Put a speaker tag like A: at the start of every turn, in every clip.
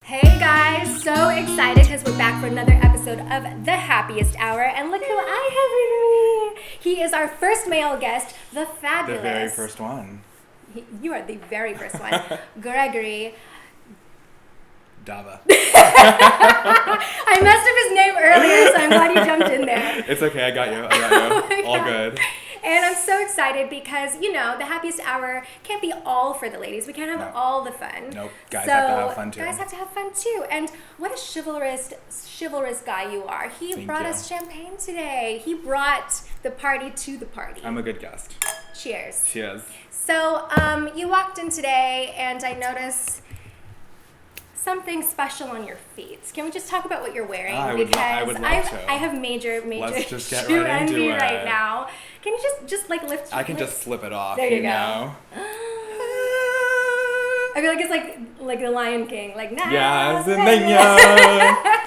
A: Hey guys, so excited because we're back for another episode of The Happiest Hour, and look who I have with me. He is our first male guest, the fabulous.
B: The very first one.
A: You are the very first one, Gregory.
B: Dava.
A: I messed up his name earlier, so I'm glad you jumped in there.
B: It's okay, I got you.
A: Oh
B: All good.
A: And I'm so excited because, you know, the happiest hour can't be all for the ladies. We can't have all the fun.
B: Nope. Guys have to have fun too.
A: Guys have to have fun too. And what a chivalrous guy you are. He
B: Thank
A: brought
B: you.
A: us champagne today. He brought the party to the party.
B: I'm a good guest.
A: Cheers.
B: Cheers.
A: So, you walked in today and I noticed something special on your feet. Can we just talk about what you're wearing?
B: I would love to.
A: I have major
B: Let's just get
A: shoe
B: right into
A: envy
B: it.
A: right now. Can you just like lift?
B: I can just slip it off.
A: There you go.
B: Know?
A: I feel like it's like the Lion King, like nah.
B: Yes, and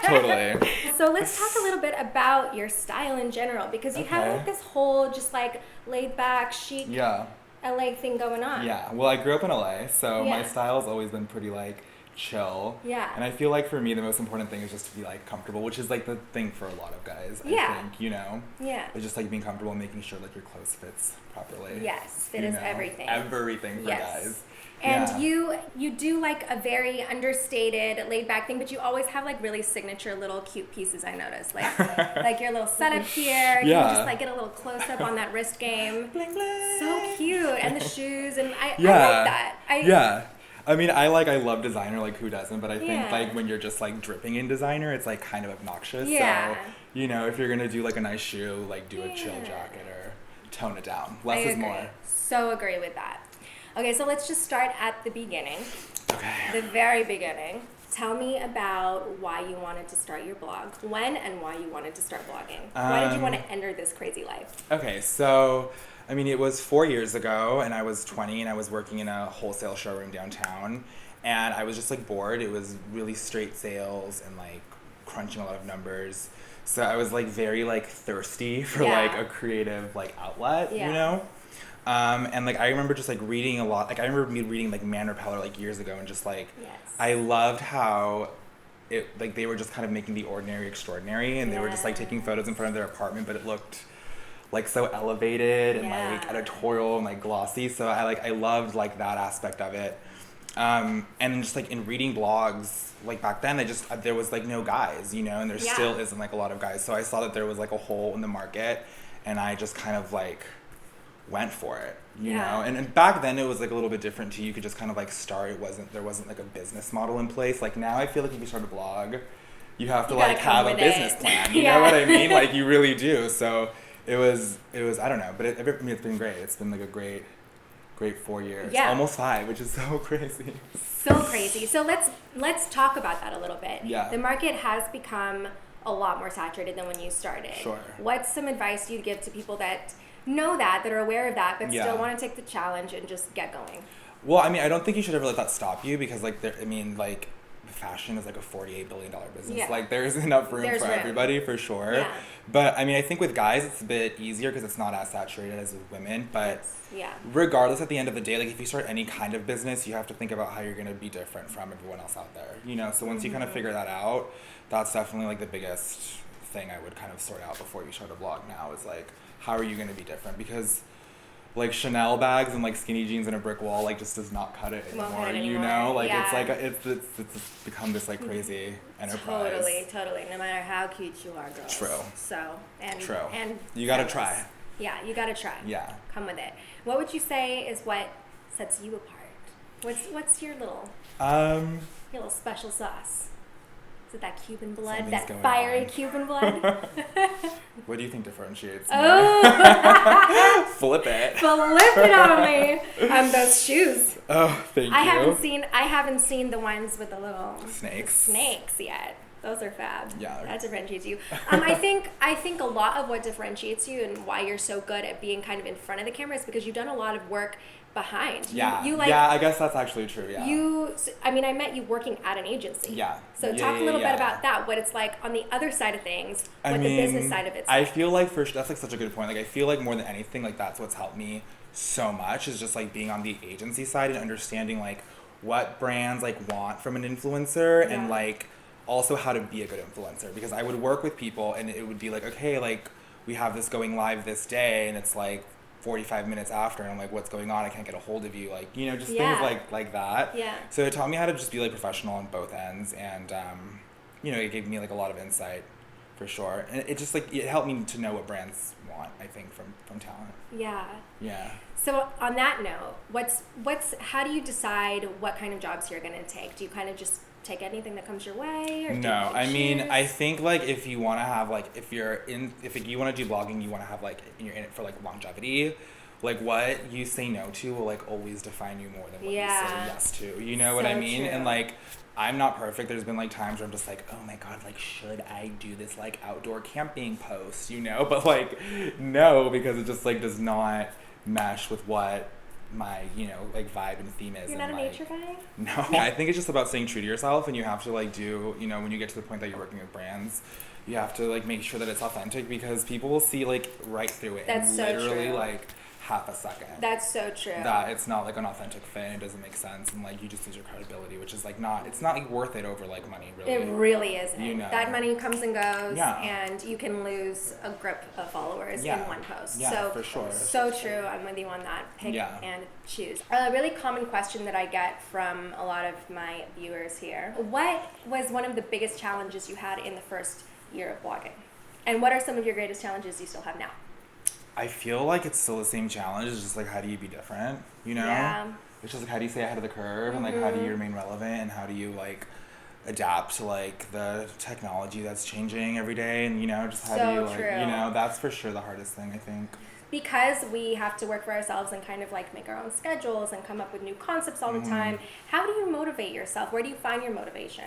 B: totally.
A: So let's talk a little bit about your style in general because you have like this whole just like laid back chic LA thing going on.
B: Yeah. Well, I grew up in LA, so my
A: Yeah.
B: style's always been pretty like chill.
A: Yeah.
B: And I feel like for me the most important thing is just to be like comfortable, which is like the thing for a lot of guys.
A: Yeah.
B: I think, you know.
A: Yeah.
B: It's just like being comfortable and making sure like your clothes fits properly.
A: Yes, fit
B: You
A: is
B: know?
A: everything.
B: Everything for
A: Yes.
B: guys.
A: And
B: Yeah.
A: you do like a very understated, laid back thing, but you always have like really signature little cute pieces. I noticed, like your little setup here. Can you
B: Yeah.
A: just like get a little close up on that wrist game?
B: Bling, bling.
A: So cute, and the shoes, and I like
B: Yeah.
A: that.
B: Yeah. I mean, I love designer, like who doesn't, but I think
A: Yeah.
B: like when you're just like dripping in designer, it's like kind of obnoxious.
A: Yeah.
B: So, you know, if you're gonna do like a nice shoe, like do a chill
A: Yeah.
B: jacket or tone it down. Less
A: I
B: is
A: agree.
B: more.
A: So agree with that. Okay, so let's just start at the beginning,
B: Okay.
A: the very beginning. Tell me about why you wanted to start your blog, when and why you wanted to start blogging. Why did you want to enter this crazy life?
B: Okay, so I mean, it was 4 years ago, and I was 20, and I was working in a wholesale showroom downtown, and I was just like bored. It was really straight sales and like crunching a lot of numbers. So I was like very like thirsty for
A: Yeah.
B: like a creative like outlet,
A: Yeah.
B: you know? And like I remember just like reading a lot. Like I remember me reading like Man Repeller like years ago, and just like
A: Yes.
B: I loved how it like they were just kind of making the ordinary extraordinary, and they were just like taking
A: Yes.
B: photos in front of their apartment, but it looked like so elevated and like
A: Yeah.
B: editorial and like glossy. So I loved like that aspect of it. And then just like in reading blogs, like back then, there was like no guys, you know, and there
A: Yeah.
B: still isn't like a lot of guys. So I saw that there was like a hole in the market, and I just kind of like went for it, you
A: Yeah.
B: know. And back then it was like a little bit different too. You could just kind of like start. There wasn't like a business model in place. Like now I feel like if you start a blog, you have to
A: You gotta
B: like
A: come
B: have a
A: with
B: business
A: it.
B: plan. You
A: Yeah.
B: know what I mean? Like you really do. So it was I don't know, but I mean, it's been great. It's been like a great 4 years,
A: Yeah.
B: almost 5, which is so crazy.
A: So crazy. So let's talk about that a little bit.
B: Yeah.
A: The market has become a lot more saturated than when you started.
B: Sure.
A: What's some advice you'd give to people that know that are aware of that, but
B: Yeah.
A: still want to take the challenge and just get going?
B: Well, I mean, I don't think you should ever let that stop you, because like fashion is like a $48 billion business.
A: Yeah.
B: Like there's enough room
A: There's
B: for
A: room.
B: everybody for sure.
A: Yeah.
B: But I mean, I think with guys it's a bit easier because it's not as saturated as with women. But
A: Yeah.
B: regardless, at the end of the day, like if you start any kind of business, you have to think about how you're going to be different from everyone else out there, you know? So once you kind of figure that out, that's definitely like the biggest thing I would kind of sort out before you start a blog now is like, how are you going to be different? Because like Chanel bags and like skinny jeans and a brick wall like just does not cut it
A: Won't
B: anymore,
A: cut it
B: you
A: anymore.
B: know? Like
A: Yeah.
B: it's like it's become this like crazy enterprise.
A: Totally. No matter how cute you are, girls.
B: True.
A: So and
B: True.
A: and
B: You gotta
A: fellas.
B: try.
A: Yeah, you gotta try.
B: Yeah.
A: Come with it. What would you say is what sets you apart? What's your little special sauce? Is it that Cuban blood?
B: Something's
A: That
B: going
A: fiery
B: on.
A: Cuban blood?
B: What do you think differentiates me?
A: Oh,
B: Flip it.
A: flip it on me. Those shoes.
B: Oh, thank you.
A: I haven't seen the ones with the little
B: Snakes.
A: snakes yet. Those are fab.
B: Yeah.
A: That differentiates you. I think a lot of what differentiates you and why you're so good at being kind of in front of the camera is because you've done a lot of work behind.
B: Yeah.
A: You like
B: yeah, I guess that's actually true, yeah.
A: I met you working at an agency.
B: Yeah.
A: So
B: Yeah,
A: talk a
B: yeah,
A: little
B: yeah.
A: bit about that, what it's like on the other side of things,
B: I
A: what
B: mean,
A: the business side of it's
B: I
A: like.
B: feel like that's like such a good point. Like I feel like more than anything, like that's what's helped me so much is just like being on the agency side and understanding like what brands like want from an influencer and
A: Yeah.
B: like also how to be a good influencer, because I would work with people and it would be like, okay, like we have this going live this day and it's like 45 minutes after and I'm like, what's going on? I can't get a hold of you. Like, you know, just
A: Yeah.
B: things like that.
A: Yeah.
B: So it taught me how to just be like professional on both ends, and you know, it gave me like a lot of insight for sure. And it just like it helped me to know what brands want, I think, from talent.
A: Yeah.
B: Yeah.
A: So on that note, how do you decide what kind of jobs you're going to take? Do you kind of just take anything that comes your way? Or do you
B: No,
A: pick
B: I mean,
A: choose?
B: I think like if you want to have like if you want to do blogging, you want to have like you're in it for like longevity. Like what you say no to will like always define you more than what you say
A: Yeah.
B: yes to. You know what I
A: So
B: mean?
A: true.
B: And like I'm not perfect. There's been like times where I'm just like, oh my god, like should I do this like outdoor camping post? You know, but like no, because it just like does not mesh with what my like vibe and theme is.
A: You're
B: and,
A: not a
B: like,
A: nature guy?
B: no, I think it's just about staying true to yourself, and you have to like do, when you get to the point that you're working with brands, you have to like make sure that it's authentic, because people will see like right through it.
A: That's
B: in
A: so
B: literally
A: true.
B: like half a second.
A: That's so true.
B: That it's not like an authentic fit, and it doesn't make sense, and like you just lose your credibility, which is like it's not worth it over like money, really.
A: It really isn't.
B: You know.
A: That money comes and goes,
B: Yeah.
A: and you can lose a grip of followers
B: Yeah.
A: in one post.
B: Yeah,
A: so,
B: for sure.
A: So true. I'm with you on that. Pick
B: Yeah.
A: and choose. A really common question that I get from a lot of my viewers here: what was one of the biggest challenges you had in the first year of blogging, and what are some of your greatest challenges you still have now?
B: I feel like it's still the same challenge. It's just like, how do you be different? You know?
A: Yeah.
B: It's just like, how do you stay ahead of the curve, and like how do you remain relevant, and how do you like adapt to like the technology that's changing every day, and just how do
A: So
B: you like
A: true.
B: that's for sure the hardest thing, I think.
A: Because we have to work for ourselves and kind of like make our own schedules and come up with new concepts all the time, how do you motivate yourself? Where do you find your motivation?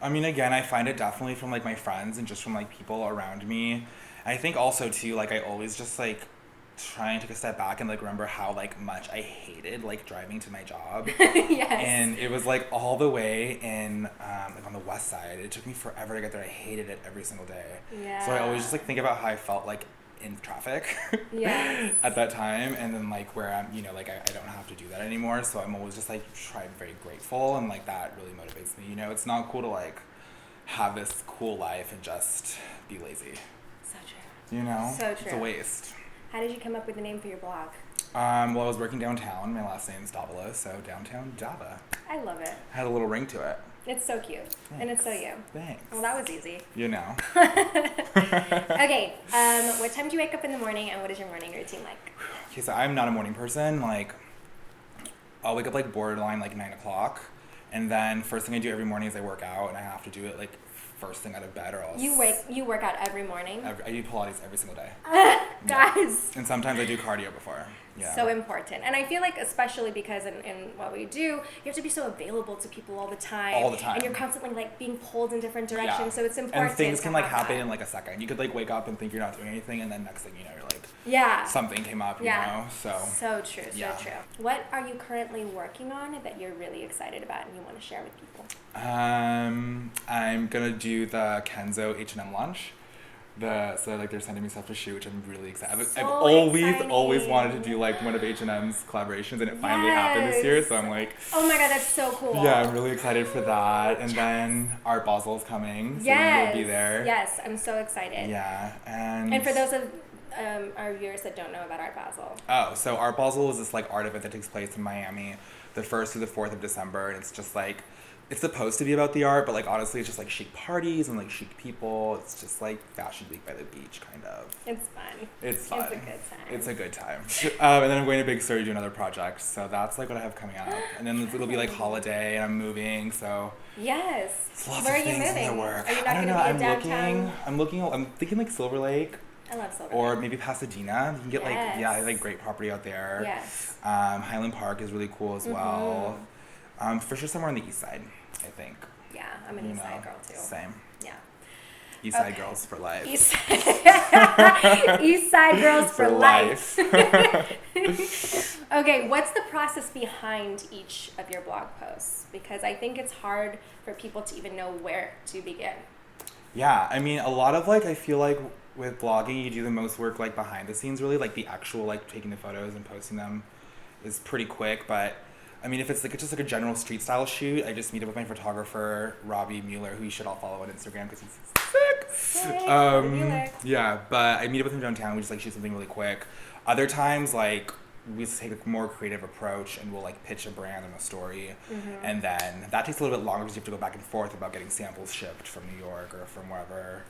B: I mean, again, I find it definitely from like my friends and just from like people around me. I think also too, like I always just like try and take a step back and like remember how like much I hated like driving to my job.
A: Yes.
B: And it was like all the way in like on the west side. It took me forever to get there. I hated it every single day.
A: Yeah.
B: So I always just like think about how I felt like in traffic
A: Yes.
B: at that time, and then like where I'm like I don't have to do that anymore, so I'm always just like very grateful, and like that really motivates me. It's not cool to like have this cool life and just be lazy.
A: So true. So
B: It's a
A: true.
B: waste.
A: How did you come up with the name for your blog?
B: Well, I was working downtown. My last name's Davila, so downtown Java.
A: I love it.
B: Had a little ring to it.
A: It's so cute. And it's so you.
B: Thanks.
A: Well, that was easy. Okay, what time do you wake up in the morning, and what is your morning routine like?
B: Okay, so I'm not a morning person. Like, I'll wake up like borderline like 9 o'clock, and then first thing I do every morning is I work out, and I have to do it like first thing out of bed, or else
A: You work out every morning?
B: I do Pilates every single day.
A: Guys.
B: And sometimes I do cardio before. Yeah.
A: So important. And I feel like especially because in what we do, you have to be so available to people all the time.
B: All the time.
A: And you're constantly like being pulled in different directions.
B: Yeah.
A: So it's important.
B: And things
A: to
B: can like
A: have
B: happen
A: that.
B: in like a second. You could like wake up and think you're not doing anything, and then next thing you know, you're like,
A: Yeah.
B: something came up,
A: Yeah.
B: So
A: So true, so
B: Yeah.
A: true. What are you currently working on that you're really excited about and you want to share with people?
B: I'm gonna do the Kenzo H&M launch. So like they're sending me stuff to shoot, which I'm really excited. I've
A: So
B: always wanted to
A: exciting.
B: do like one of H&M's collaborations, and it finally happened this year. So I'm like,
A: Oh my god, that's so cool.
B: yeah, I'm really excited for that. And then Art Basel's coming, so
A: Yes.
B: you'll be there.
A: Yes, I'm so excited.
B: Yeah, and
A: And for those of our viewers that don't know about Art Basel.
B: oh, so Art Basel is this like art event that takes place in Miami, the 1st through the 4th of December, and it's just like. It's supposed to be about the art, but like honestly, it's just like chic parties and like chic people. It's just like Fashion Week by the beach, kind of.
A: It's fun.
B: It's fun.
A: It's a good time.
B: It's a good time. And then I'm going to Big Sur to do another project, so that's like what I have coming up. And then it'll be like holiday, and I'm moving, so
A: Yes.
B: it's lots
A: Where
B: of
A: are you
B: things
A: moving?
B: in the work.
A: Are you not
B: I don't know.
A: going to be in downtown?
B: I'm thinking like Silver Lake
A: I love Silver
B: or
A: Lake.
B: maybe Pasadena. You can get
A: Yes.
B: like great property out there.
A: Yes.
B: Highland Park is really cool as well.
A: Mm-hmm.
B: For sure somewhere on the east side, I think.
A: Yeah, I'm an East Side girl too.
B: Same.
A: Yeah.
B: East Side
A: Okay.
B: girls for life.
A: East Side girls for life. Okay, what's the process behind each of your blog posts? Because I think it's hard for people to even know where to begin.
B: Yeah, I mean, a lot of like, I feel like with blogging, you do the most work like behind the scenes, really. Like the actual like taking the photos and posting them is pretty quick, but I mean, if it's like just like a general street style shoot, I just meet up with my photographer, Robbie Mueller, who you should all follow on Instagram because he's sick.
A: Hey, Robbie Mueller.
B: Yeah, but I meet up with him downtown. We just like shoot something really quick. Other times, like we just take a more creative approach and we'll like pitch a brand and a story, and then that takes a little bit longer because you have to go back and forth about getting samples shipped from New York or from wherever.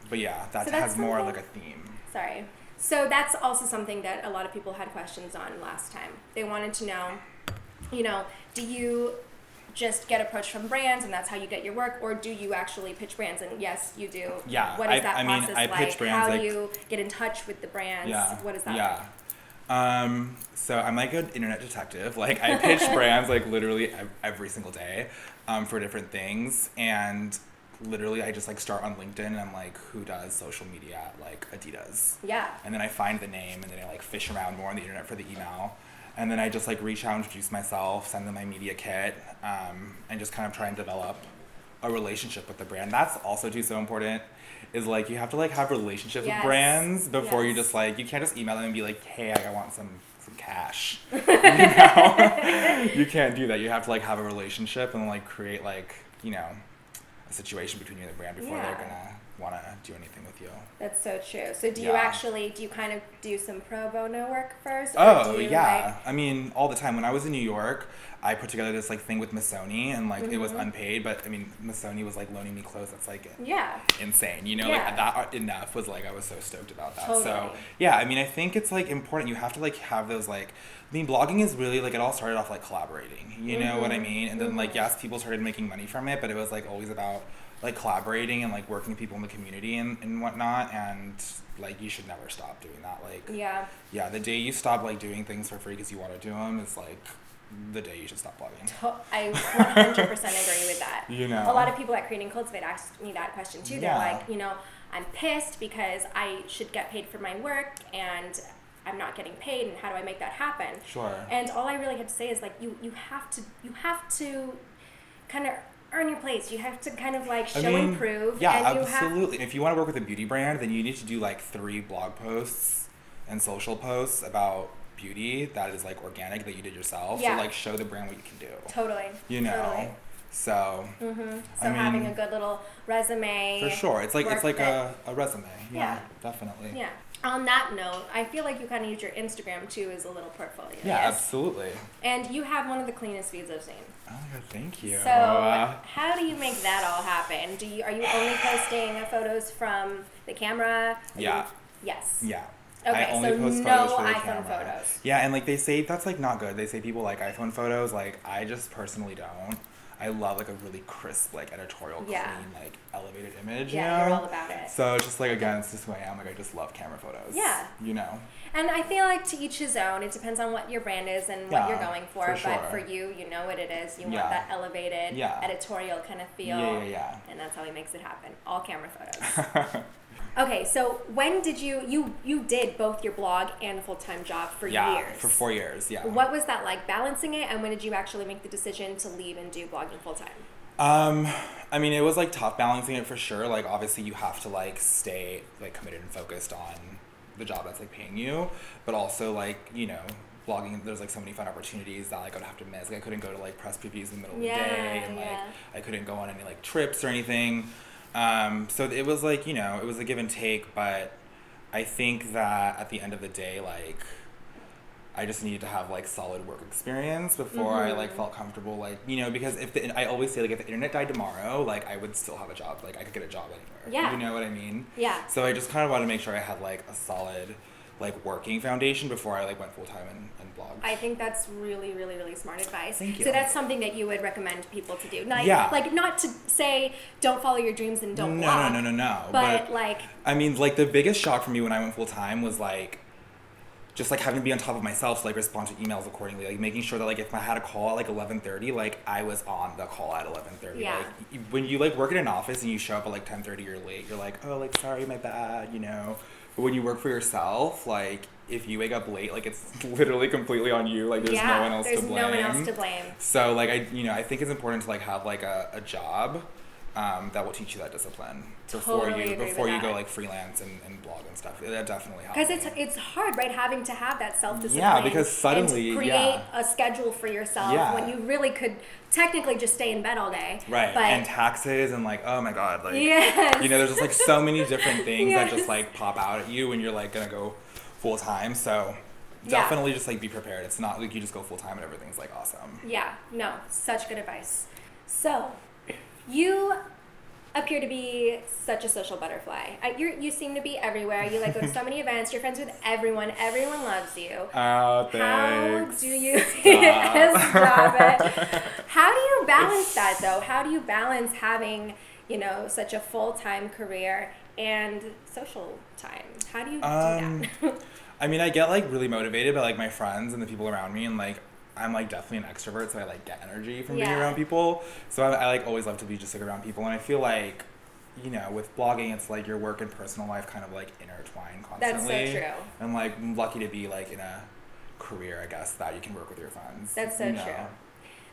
B: But yeah, that
A: So that's
B: has more
A: something-
B: like a theme.
A: Sorry. So that's also something that a lot of people had questions on last time. They wanted to know, do you just get approached from brands and that's how you get your work, or do you actually pitch brands? And yes, you do.
B: Yeah,
A: What is that
B: I mean,
A: process
B: I
A: like?
B: pitch brands,
A: How
B: like-
A: do you get in touch with the brands?
B: Yeah.
A: What is that
B: Yeah.
A: like?
B: So I'm like an internet detective. Like I pitch brands like literally every single day, for different things. And literally I just like start on LinkedIn and I'm like, who does social media at like Adidas?
A: Yeah.
B: And then I find the name and then I like fish around more on the internet for the email. And then I just like reach out, introduce myself, send them my media kit, and just kind of try and develop a relationship with the brand. That's also too so important, is like you have to like have relationships
A: Yes.
B: with brands before you
A: Yes.
B: just like, you can't just email them and be like, hey, I want some cash. You know? You can't do that. You have to like have a relationship and like create like, a situation between you and the brand before
A: Yeah.
B: they're gonna want to do anything with you.
A: That's so true. So do you
B: Yeah.
A: actually, do you kind of do some pro bono work first? Or
B: Oh
A: do you,
B: yeah, I mean all the time. When I was in New York, I put together this like thing with Missoni, and like it was unpaid, but I mean Missoni was like loaning me clothes. That's like
A: Yeah.
B: insane,
A: Yeah.
B: like that enough was like I was so stoked about that. So
A: Totally.
B: yeah, I mean I think it's like important. You have to like have those like. I mean, blogging is really like it all started off like collaborating. You know what I mean? And then like yes, people started making money from it, but it was like always about like collaborating and like working with people in the community and whatnot. And like you should never stop doing that. Like
A: Yeah.
B: the day you stop like doing things for free because you want to do them is like the day you should stop blogging.
A: I 100% agree with that.
B: You know.
A: A lot of people at Creating Cultivate asked me that question too. They're
B: Yeah.
A: like, I'm pissed because I should get paid for my work and I'm not getting paid, and how do I make that happen?
B: Sure.
A: And all I really have to say is like you have to kind of earn your place. You have to kind of like show and prove.
B: Yeah,
A: and you
B: absolutely. If you want to work with a beauty brand, then you need to do like 3 blog posts and social posts about beauty that is like organic that you did yourself.
A: Yeah.
B: So like show the brand what you can do.
A: Totally.
B: Totally. So.
A: So
B: I mean,
A: having a good little resume.
B: For sure, it's like
A: work that-
B: a resume.
A: Yeah.
B: Definitely.
A: Yeah. On that note, I feel like you kind of use your Instagram too as a little portfolio.
B: Yeah,
A: yes?
B: absolutely.
A: And you have one of the cleanest feeds I've seen.
B: Oh my god, thank you.
A: So how do you make that all happen? Are you only posting photos from the camera?
B: Yeah.
A: Yes.
B: Yeah.
A: Okay,
B: I only
A: so
B: post
A: no
B: photos for the
A: iPhone
B: camera.
A: photos.
B: Yeah, and like they say that's like not good. They say people like iPhone photos. Like I just personally don't. I love like a really crisp, like editorial,
A: Yeah.
B: clean, like elevated image.
A: Yeah,
B: you know?
A: you're all about it.
B: So it's just like again, it's just who I am. Like I just love camera photos.
A: Yeah.
B: You know.
A: And I feel like to each his own. It depends on what your brand is and what
B: Yeah,
A: you're going for.
B: for
A: But
B: sure.
A: for you, you know what it is. You
B: Yeah.
A: want that elevated,
B: Yeah.
A: editorial kind of feel.
B: Yeah.
A: And that's how he makes it happen. All camera photos. Okay, so when did you did both your blog and full-time job for
B: Yeah.
A: years?
B: For 4 years. Yeah.
A: What was that like balancing it, and when did you actually make the decision to leave and do blogging full-time?
B: I mean, it was like tough balancing it for sure. Like obviously you have to like stay like committed and focused on the job that's like paying you, but also like, blogging, there's like so many fun opportunities that like I would have to miss. Like I couldn't go to like press previews in the middle of the day, and like I couldn't go on any like trips or anything. So it was like, it was a give and take, but I think that at the end of the day, like I just needed to have like solid work experience before I like felt comfortable, like, because I always say like if the internet died tomorrow, like I would still have a job, like I could get a job anywhere.
A: Yeah.
B: You know what I mean?
A: Yeah.
B: So I just kind of wanted to make sure I had like a solid like working foundation before I like went full time and blogged.
A: I think that's really, really, really smart advice.
B: Thank you.
A: So that's something that you would recommend people to do. Like,
B: Yeah.
A: like not to say don't follow your dreams and don't blog.
B: No.
A: But like,
B: I mean, like the biggest shock for me when I went full time was like just like having to be on top of myself to like respond to emails accordingly, like making sure that like if I had a call at like 11:30, like I was on the call at 11:30.
A: Yeah.
B: Like when you like work in an office and you show up at like 10:30, you're late. You're like, oh, like sorry, my bad, But when you work for yourself, like if you wake up late, like it's literally completely on you. Like there's no one else to blame.
A: no one else to blame.
B: So like I think it's important to like have like a job that will teach you that discipline
A: Totally agree
B: before
A: with
B: you go
A: that.
B: like freelance and blog and stuff. That definitely helps.
A: Because it's hard, right? Having to have that self-discipline.
B: Yeah, because suddenly,
A: and create a schedule for yourself
B: Yeah.
A: when you really could technically just stay in bed all day.
B: Right,
A: But
B: and taxes and like, oh my god, like,
A: yes.
B: you know, there's just like so many different things that
A: Yes.
B: just like pop out at you when you're like gonna go full time. So
A: Yeah.
B: definitely just like be prepared. It's not like you just go full time and everything's like awesome.
A: Yeah, no, such good advice. So, you appear to be such a social butterfly. You seem to be everywhere. You like go to so many events. You're friends with everyone. Everyone loves you.
B: Oh,
A: How
B: thanks.
A: do you
B: Stop.
A: stop it? How do you balance that though? How do you balance having, such a full-time career and social time? How do you do that?
B: I mean, I get like really motivated by like my friends and the people around me, and like I'm like definitely an extrovert, so I like get energy from being
A: Yeah.
B: around people. So I like always love to be just like around people, and I feel like, with blogging, it's like your work and personal life kind of like intertwine constantly.
A: That's so true.
B: And like I'm lucky to be like in a career, I guess, that you can work with your friends.
A: That's so true.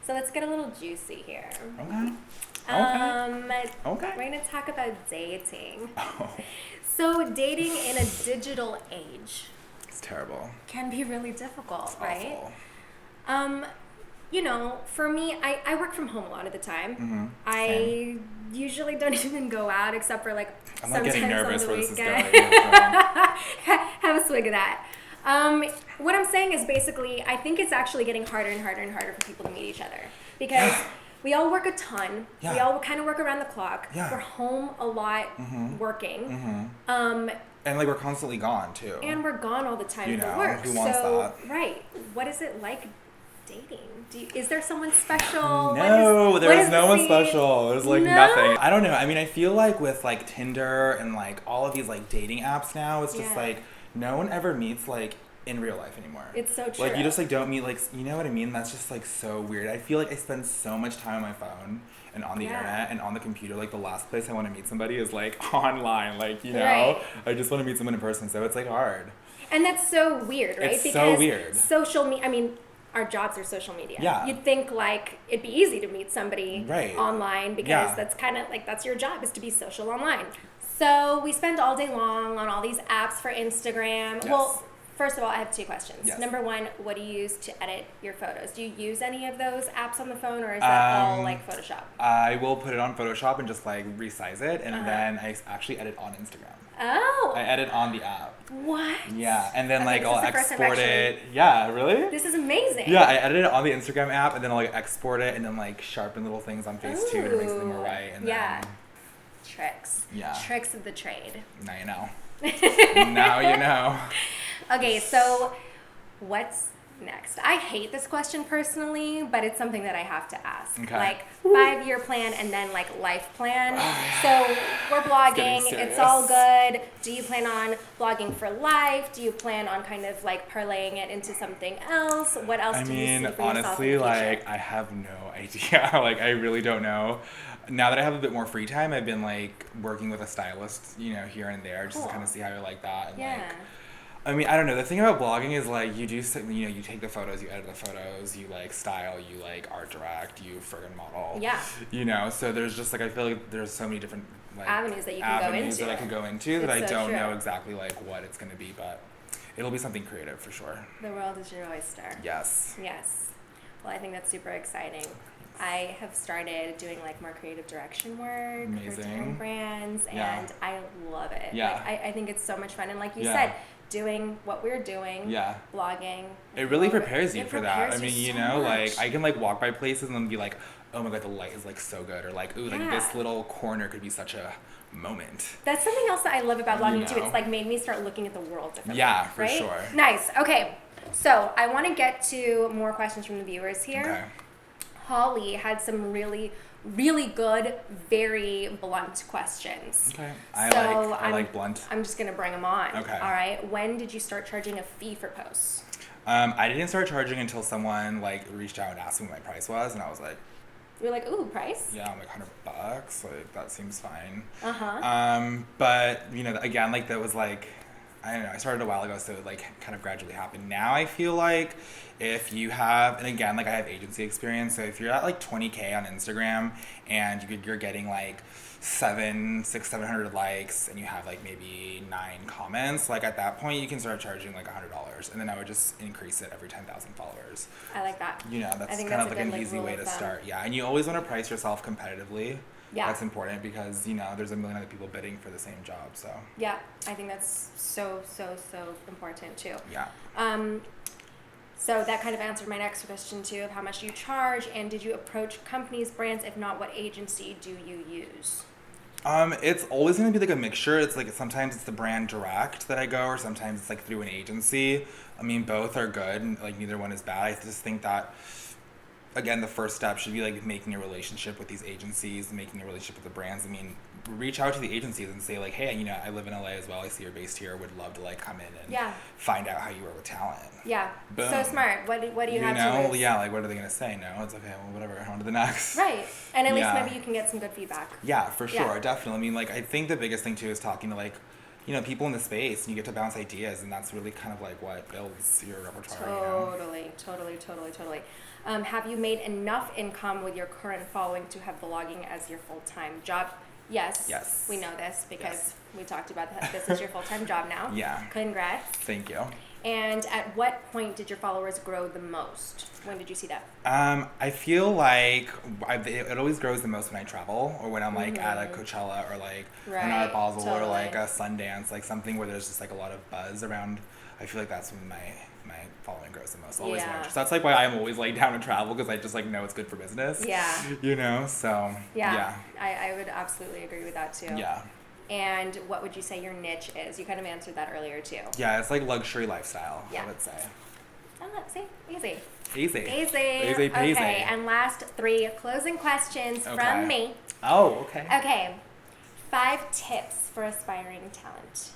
A: So let's get a little juicy here.
B: Okay. Okay.
A: We're gonna talk about dating.
B: Oh,
A: So dating in a digital age
B: it's terrible.
A: can be really difficult,
B: It's
A: right?
B: awful.
A: For me, I work from home a lot of the time.
B: Mm-hmm.
A: I usually don't even go out except for like
B: I'm like getting nervous
A: on
B: where
A: the
B: this is
A: weekend.
B: going. Yeah.
A: Have a swig of that. What I'm saying is basically, I think it's actually getting harder and harder and harder for people to meet each other because we all work a ton.
B: Yeah.
A: We all kind of work around the clock.
B: Yeah.
A: We're home a lot working.
B: Mm-hmm. And like we're constantly gone too.
A: And we're gone all the time
B: You
A: for
B: know,
A: work.
B: who wants
A: so,
B: that?
A: right. What is it like dating? Is there someone special?
B: No,
A: what
B: there's
A: is
B: no
A: the
B: one
A: scene?
B: special. There's like
A: No?
B: nothing. I don't know. I mean, I feel like with like Tinder and like all of these like dating apps now, it's just
A: Yeah.
B: like no one ever meets like in real life anymore.
A: It's so true.
B: Like you just like don't meet like, you know what I mean? That's just like so weird. I feel like I spend so much time on my phone and on the
A: Yeah.
B: internet and on the computer. Like the last place I want to meet somebody is like online. Like,
A: Right.
B: I just want to meet someone in person. So it's like hard.
A: And that's so weird, right?
B: It's so
A: because
B: weird.
A: social media, I mean, our jobs are social media.
B: Yeah.
A: You'd think like it'd be easy to meet somebody
B: Right.
A: online because
B: Yeah.
A: that's kind of like that's your job is to be social online. So we spend all day long on all these apps for Instagram.
B: Yes.
A: Well, first of all, I have two questions.
B: Yes.
A: Number one, what do you use to edit your photos? Do you use any of those apps on the phone or is that all like Photoshop?
B: I will put it on Photoshop and just like resize it, and
A: Uh-huh.
B: then I actually edit on Instagram.
A: Oh.
B: I edit on the app.
A: What?
B: Yeah, and then
A: Okay,
B: like
A: this
B: I'll
A: is the first time
B: export
A: actually-
B: it. Yeah, really?
A: This is amazing.
B: Yeah, I edit it on the Instagram app, and then I'll like export it, and then like sharpen little things on Facetune to make something more
A: Ooh,
B: right. And
A: yeah.
B: then
A: Tricks.
B: Yeah.
A: Tricks of the trade.
B: now you know. Now you know.
A: Okay, so what's next? I hate this question personally, but it's something that I have to ask.
B: Okay.
A: Like 5-year plan and then like life plan. So we're blogging,
B: getting
A: it's all
B: serious.
A: good. Do you plan on blogging for life? Do you plan on kind of like parlaying it into something else? What else
B: I
A: do you see
B: mean,
A: for yourself
B: honestly,
A: in the
B: like
A: future?
B: I have no idea. Like I really don't know. Now that I have a bit more free time, I've been like working with a stylist, here and there, just
A: Cool.
B: to kind of see how I like that. And,
A: Yeah.
B: like, I mean, I don't know. The thing about blogging is like you do, you take the photos, you edit the photos, you like style, you like art direct, you friggin' model.
A: Yeah.
B: So there's just like I feel like there's so many different like
A: Avenues that you can go
B: avenues
A: into.
B: that I could go into that I
A: It's so
B: don't
A: true.
B: know exactly like what it's gonna be, but it'll be something creative for sure.
A: The world is your oyster.
B: Yes.
A: Yes. Well, I think that's super exciting. I have started doing like more creative direction work for
B: Amazing.
A: different brands, and
B: Yeah.
A: I love it.
B: Yeah.
A: Like, I think it's so much fun, and like you
B: Yeah.
A: said, doing what we're doing,
B: Yeah.
A: blogging.
B: It really
A: love
B: prepares you
A: It
B: for that. I
A: prepares
B: mean,
A: you so
B: like
A: much.
B: I can like walk by places and then be like, oh my god, the light is like so good, or like, ooh, like
A: Yeah.
B: this little corner could be such a moment.
A: That's something else that I love about blogging too.
B: know.
A: It's like made me start looking at the world differently.
B: Yeah, for
A: right?
B: sure.
A: Nice. Okay. So I want to get to more questions from the viewers here.
B: Okay.
A: Holly had some really, really good, very blunt questions.
B: Okay.
A: So
B: I like blunt.
A: I'm just gonna bring them on.
B: Okay.
A: All right. When did you start charging a fee for posts?
B: I didn't start charging until someone like reached out and asked me what my price was, and I was like,
A: You're like, ooh, price?
B: yeah, I'm like $100. Like that seems fine.
A: Uh huh.
B: But again, like that was like I don't know, I started a while ago, so it like kind of gradually happened. Now I feel like if you have, and again, like I have agency experience, so if you're at like 20K on Instagram and you're getting like 700 likes and you have like maybe 9 comments, like at that point you can start charging like $100, and then I would just increase it every 10,000 followers.
A: I like that.
B: You know, that's
A: I think
B: kind
A: that's
B: of
A: a
B: like
A: good,
B: an easy
A: rule
B: way
A: of
B: to
A: thumb.
B: start. Yeah, and you always want to price yourself competitively.
A: Yeah.
B: That's important because, you know, there's a million other people bidding for the same job, so.
A: Yeah, I think that's so important too.
B: Yeah.
A: So that kind of answered my next question too, of how much do you charge, and did you approach companies, brands? If not, what agency do you use?
B: It's always going to be like a mixture. It's like sometimes it's the brand direct that I go, or sometimes it's like through an agency. I mean, both are good, and like neither one is bad. I just think that, again, the first step should be like making a relationship with these agencies, making a relationship with the brands. I mean, reach out to the agencies and say like, hey, you know, I live in LA as well. I see you're based here. Would love to like come in and find out how you work with talent.
A: Yeah.
B: Boom.
A: So smart. What do you have
B: know?
A: to lose?
B: Yeah, like what are they gonna say? No, it's okay. Well, whatever. On to the next.
A: Right. And at least
B: Yeah.
A: maybe you can get some good feedback.
B: Yeah, for sure.
A: Yeah.
B: Definitely. I mean, like I think the biggest thing too is talking to like, you know, people in the space, and you get to bounce ideas, and that's really kind of like what builds your repertoire. You know?
A: Totally. Have you made enough income with your current following to have vlogging as your full-time job? Yes.
B: Yes.
A: We know this because
B: Yes.
A: we talked about that. This is your full-time job now.
B: Yeah.
A: Congrats.
B: Thank you.
A: And at what point did your followers grow the most? When did you see that?
B: I feel like it always grows the most when I travel, or when I'm like at a Coachella, or like an Art Basel, or like a Sundance, like something where there's just like a lot of buzz around. I feel like that's when my following grows the most. Always
A: Yeah.
B: when so that's like why I'm always like down to travel, because I just like know it's good for business.
A: Yeah.
B: You know, so
A: Yeah. I would absolutely agree with that too.
B: Yeah.
A: And what would you say your niche is? You kind of answered that earlier too.
B: Yeah, it's like luxury lifestyle,
A: Yeah.
B: I would say.
A: Oh, see, easy.
B: Easy.
A: Easy.
B: Easy peasy.
A: Okay, and last 3 closing questions
B: Okay.
A: from me.
B: Oh, okay.
A: Okay, 5 tips for aspiring talent.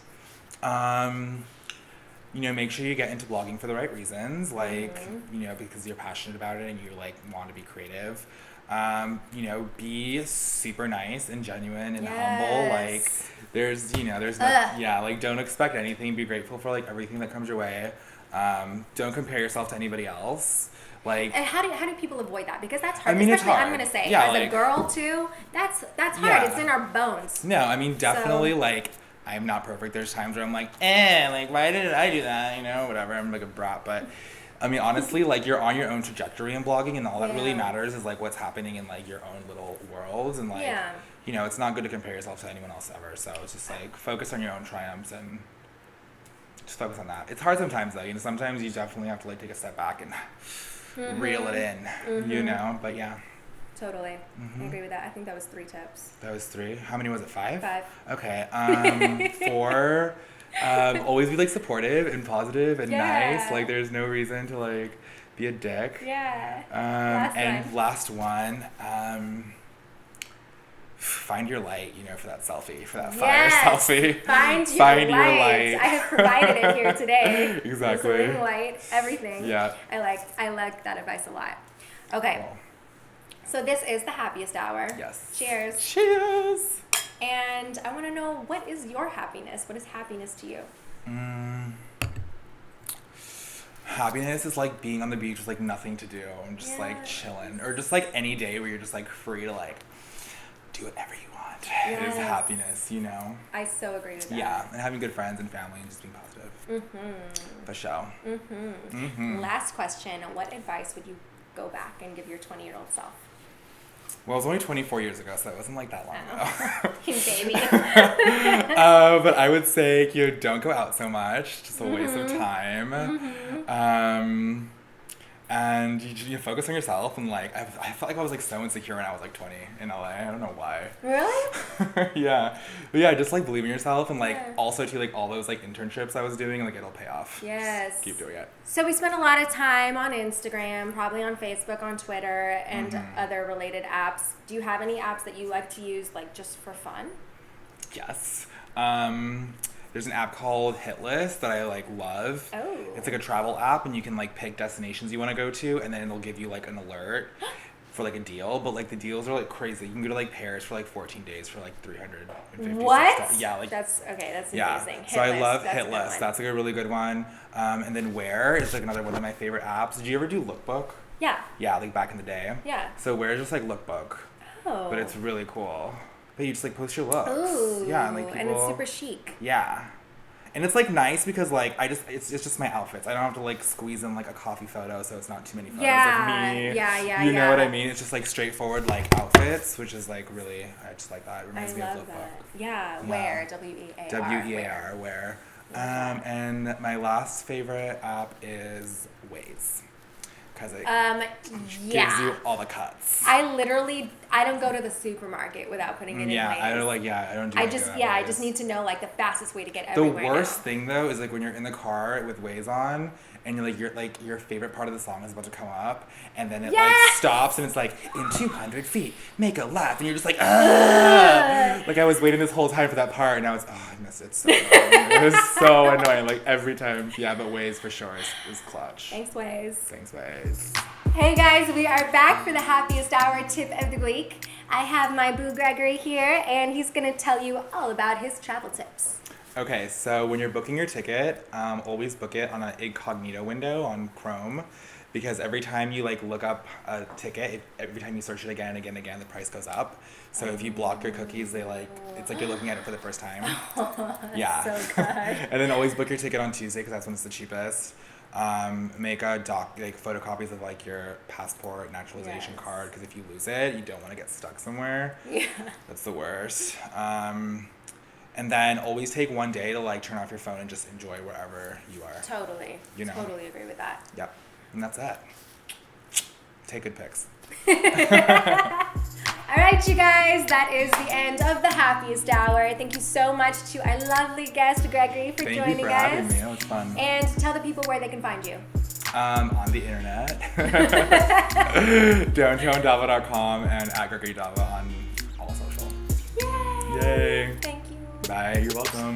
B: You know, make sure you get into blogging for the right reasons, like, you know, because you're passionate about it and you like want to be creative. You know, be super nice and genuine and humble. Like, there's, you know, there's no, yeah, like don't expect anything. Be grateful for like everything that comes your way. Don't compare yourself to anybody else. Like,
A: And how do people avoid that? Because that's hard.
B: I mean, it's
A: Especially, I'm
B: hard.
A: gonna say,
B: Yeah,
A: as a
B: like-
A: girl too, that's hard.
B: Yeah.
A: It's in our bones.
B: no, I mean, definitely like, I'm not perfect. There's times where I'm like, like, why did I do that? You know, whatever. I'm like a brat, but I mean, honestly, like you're on your own trajectory in blogging, and all that really
A: Yeah.
B: matters is like what's happening in like your own little worlds, and like,
A: Yeah.
B: you know, it's not good to compare yourself to anyone else ever. So it's just like focus on your own triumphs and just focus on that. It's hard sometimes though. You know, sometimes you definitely have to like take a step back and reel it in. You know, but yeah.
A: Totally. I agree with that. I think that was 3 tips.
B: That was 3. How many was it? 5?
A: 5.
B: Okay. 4. Always be like supportive and positive and
A: Yeah.
B: nice. Like there's no reason to like be a dick.
A: Yeah.
B: Last one. Find your light, you know, for that selfie, for that fire selfie.
A: Find your light. I have provided it here today.
B: Exactly.
A: This ring light, everything.
B: Yeah.
A: I like that advice a lot. Okay.
B: Cool.
A: So this is the happiest hour.
B: Yes.
A: Cheers.
B: Cheers.
A: And I want to know, what is your happiness? What is happiness to you?
B: Happiness is like being on the beach with like nothing to do and just like chilling, or just like any day where you're just like free to like do whatever you want. It is happiness, you know.
A: I so agree with that.
B: Yeah, and having good friends and family and just being positive. For sure.
A: Last question. What advice would you go back and give your 20-year-old self?
B: Well, it was only 24 years ago, so it wasn't like that long ago.
A: Baby.
B: But I would say, you know, don't go out so much. Just a waste of time. And you focus on yourself, and like I felt like I was like so insecure when I was like 20 in LA. I don't know why.
A: Really?
B: Yeah, but yeah, just like believe in yourself, and like also to like all those like internships I was doing, like it'll pay off.
A: Yes.
B: Just keep doing it.
A: So we spent a lot of time on Instagram, probably on Facebook, on Twitter, and other related apps. Do you have any apps that you like to use, like just for fun?
B: Yes. There's an app called Hitlist that I like love.
A: Oh.
B: It's like a travel app, and you can like pick destinations you want to go to, and then it'll give you like an alert. for like a deal, but like the deals are like crazy. You can go to like Paris for like 14 days for like $350.
A: What?
B: Yeah, like
A: That's okay. That's
B: yeah.
A: amazing.
B: So I love
A: That's a
B: Hit
A: good
B: List.
A: one.
B: That's like a really good one. And then Where is like another one of my favorite apps. Did you ever do Lookbook?
A: Yeah.
B: Yeah, like back in the day.
A: Yeah.
B: So Where is just like Lookbook,
A: Oh.
B: but it's really cool. But you just like post your looks.
A: Ooh.
B: Yeah, and like people.
A: And it's super chic.
B: Yeah. And it's like nice because like it's just my outfits. I don't have to like squeeze in like a coffee photo, so it's not too many photos
A: Yeah,
B: of me.
A: yeah,
B: You know what
A: yeah.
B: I mean? It's just like straightforward like outfits, which is like really I just like that. It
A: I
B: reminds me of
A: love
B: Lookbook.
A: that. Yeah. Where? W-E-A-R.
B: WEAR, Where. And my last favorite app is Waze. Because it gives
A: Yeah.
B: you all the cuts.
A: I don't go to the supermarket without putting it in
B: Yeah,
A: Waze.
B: I don't do
A: I
B: like
A: just
B: that
A: I
B: Waze.
A: just need to know like the fastest way to get
B: The
A: everywhere.
B: worst
A: now.
B: thing though is like when you're in the car with Waze on and you're like your favorite part of the song is about to come up and then it like
A: Yes!
B: stops and it's like in 200 feet make a left and you're just like ah! Like I was waiting this whole time for that part and I missed it so annoying. It was so annoying like every time. Yeah, but Waze for sure is clutch.
A: Thanks, Waze.
B: Thanks Waze.
A: Hey guys, we are back for the happiest hour tip of the week. I have my boo Gregory here, and he's gonna tell you all about his travel tips.
B: Okay, so when you're booking your ticket, always book it on an incognito window on Chrome, because every time you like look up a ticket, every time you search it again and again and again, the price goes up. So if you block your cookies, it's like you're looking at it for the first time. Yeah.
A: So good.
B: And then always book your ticket on Tuesday because that's when it's the cheapest. Make a photocopies of like your passport, naturalization
A: Yes.
B: card, because if you lose it, you don't want to get stuck somewhere.
A: Yeah.
B: That's the worst. And then always take one day to like turn off your phone and just enjoy wherever you are.
A: Totally.
B: You know.
A: Totally agree with that.
B: Yep. And that's it. Take good pics.
A: All right, you guys, that is the end of the happiest hour. Thank you so much to our lovely guest, Gregory, for
B: Thank
A: joining
B: you for
A: us.
B: having me. It was fun.
A: And tell the people where they can find you.
B: On the internet. DowntownDava.com and at Gregory Dava on all social.
A: Yay!
B: Yay.
A: Thank you.
B: Bye. You're welcome.